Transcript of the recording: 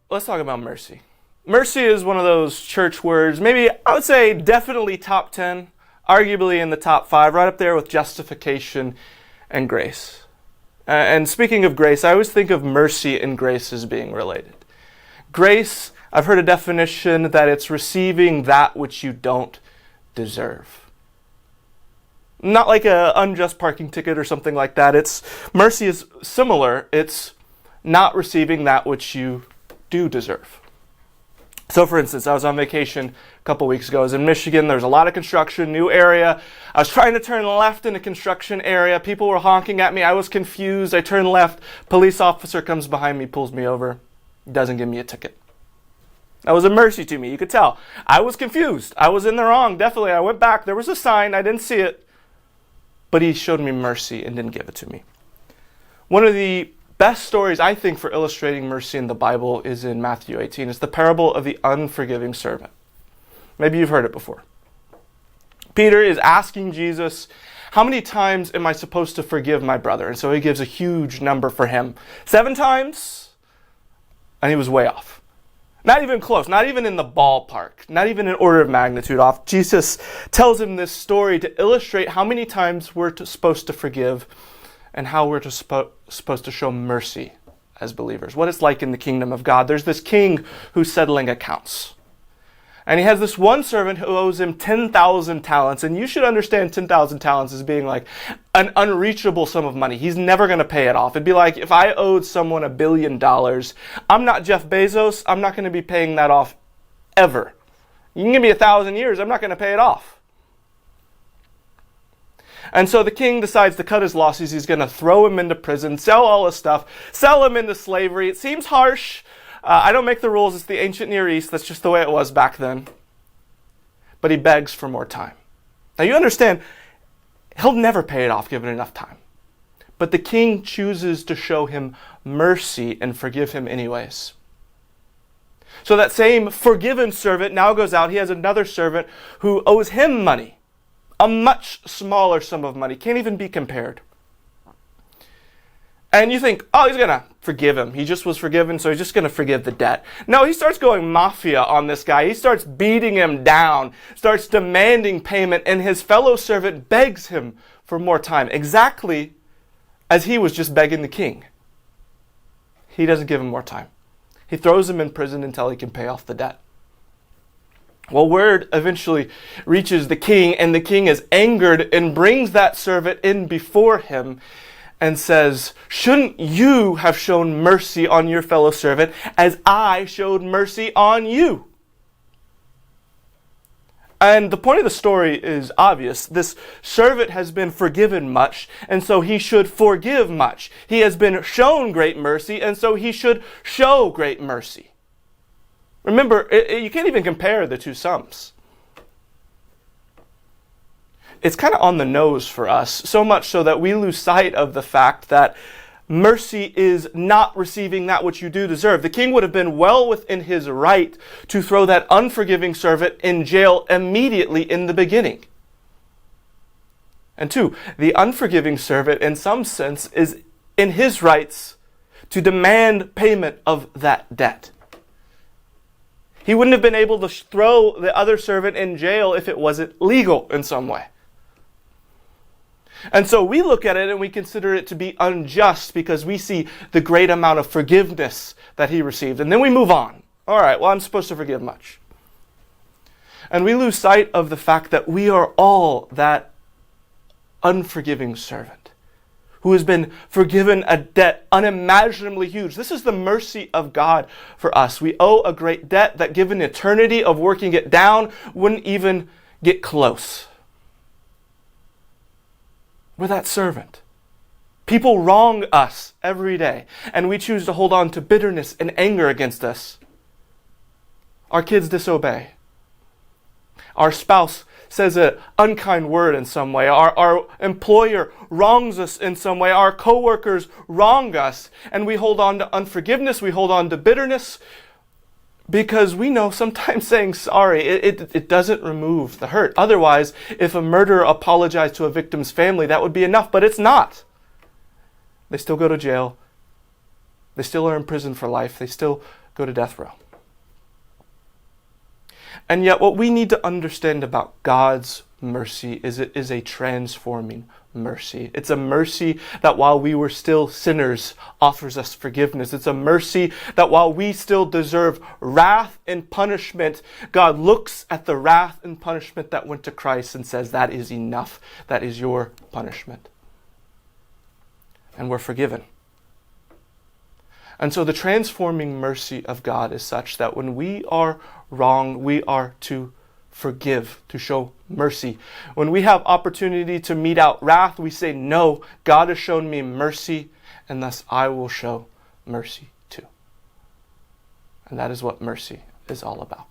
let's talk about mercy. Mercy is one of those church words, maybe I would say definitely top 10, arguably in the top 5, right up there with justification and grace. And speaking of grace, I always think of mercy and grace as being related. Grace, I've heard a definition that it's receiving that which you don't deserve. Not like an unjust parking ticket or something like that. Mercy is similar. It's not receiving that which you do deserve. So for instance, I was on vacation a couple weeks ago. I was in Michigan. There was a lot of construction, new area. I was trying to turn left in a construction area. People were honking at me. I was confused. I turned left. Police officer comes behind me, pulls me over. Doesn't give me a ticket. That was a mercy to me. You could tell. I was confused. I was in the wrong. Definitely. I went back. There was a sign. I didn't see it. But he showed me mercy and didn't give it to me. One of the best stories, I think, for illustrating mercy in the Bible is in Matthew 18. It's the parable of the unforgiving servant. Maybe you've heard it before. Peter is asking Jesus, how many times am I supposed to forgive my brother? And so he gives a huge number for him. 7 times? And he was way off. Not even close, not even in the ballpark, not even an order of magnitude off. Jesus tells him this story to illustrate how many times we're supposed to forgive and how we're supposed to show mercy as believers. What it's like in the kingdom of God. There's this king who's settling accounts. And he has this one servant who owes him 10,000 talents. And you should understand 10,000 talents as being like an unreachable sum of money. He's never going to pay it off. It'd be like if I owed someone $1 billion, I'm not Jeff Bezos. I'm not going to be paying that off ever. You can give me 1,000 years. I'm not going to pay it off. And so the king decides to cut his losses. He's going to throw him into prison, sell all his stuff, sell him into slavery. It seems harsh. I don't make the rules. It's the ancient Near East. That's just the way it was back then. But he begs for more time. Now you understand, he'll never pay it off given enough time. But the king chooses to show him mercy and forgive him anyways. So that same forgiven servant now goes out. He has another servant who owes him money. A much smaller sum of money. Can't even be compared. And you think, oh, he's going to forgive him. He just was forgiven, so he's just going to forgive the debt. No, he starts going mafia on this guy. He starts beating him down, starts demanding payment, and his fellow servant begs him for more time, exactly as he was just begging the king. He doesn't give him more time. He throws him in prison until he can pay off the debt. Well, word eventually reaches the king, and the king is angered and brings that servant in before him and says, shouldn't you have shown mercy on your fellow servant as I showed mercy on you? And the point of the story is obvious. This servant has been forgiven much, and so he should forgive much. He has been shown great mercy, and so he should show great mercy. Remember, you can't even compare the two sums. It's kind of on the nose for us, so much so that we lose sight of the fact that mercy is not receiving that which you do deserve. The king would have been well within his right to throw that unforgiving servant in jail immediately in the beginning. And 2, the unforgiving servant, in some sense, is in his rights to demand payment of that debt. He wouldn't have been able to throw the other servant in jail if it wasn't legal in some way. And so we look at it and we consider it to be unjust because we see the great amount of forgiveness that he received. And then we move on. All right, well, I'm supposed to forgive much. And we lose sight of the fact that we are all that unforgiving servant who has been forgiven a debt unimaginably huge. This is the mercy of God for us. We owe a great debt that given eternity of working it down wouldn't even get close. We're that servant. People wrong us every day, and we choose to hold on to bitterness and anger against us. Our kids disobey. Our spouse says an unkind word in some way. Our employer wrongs us in some way. Our coworkers wrong us. And we hold on to unforgiveness. We hold on to bitterness because we know sometimes saying sorry, it doesn't remove the hurt. Otherwise, if a murderer apologized to a victim's family, that would be enough. But it's not. They still go to jail. They still are in prison for life. They still go to death row. And yet what we need to understand about God's mercy is it is a transforming mercy. It's a mercy that while we were still sinners offers us forgiveness. It's a mercy that while we still deserve wrath and punishment, God looks at the wrath and punishment that went to Christ and says, that is enough. That is your punishment. And we're forgiven. And so the transforming mercy of God is such that when we are wrong, we are to forgive, to show mercy. When we have opportunity to mete out wrath, we say, no, God has shown me mercy, and thus I will show mercy too. And that is what mercy is all about.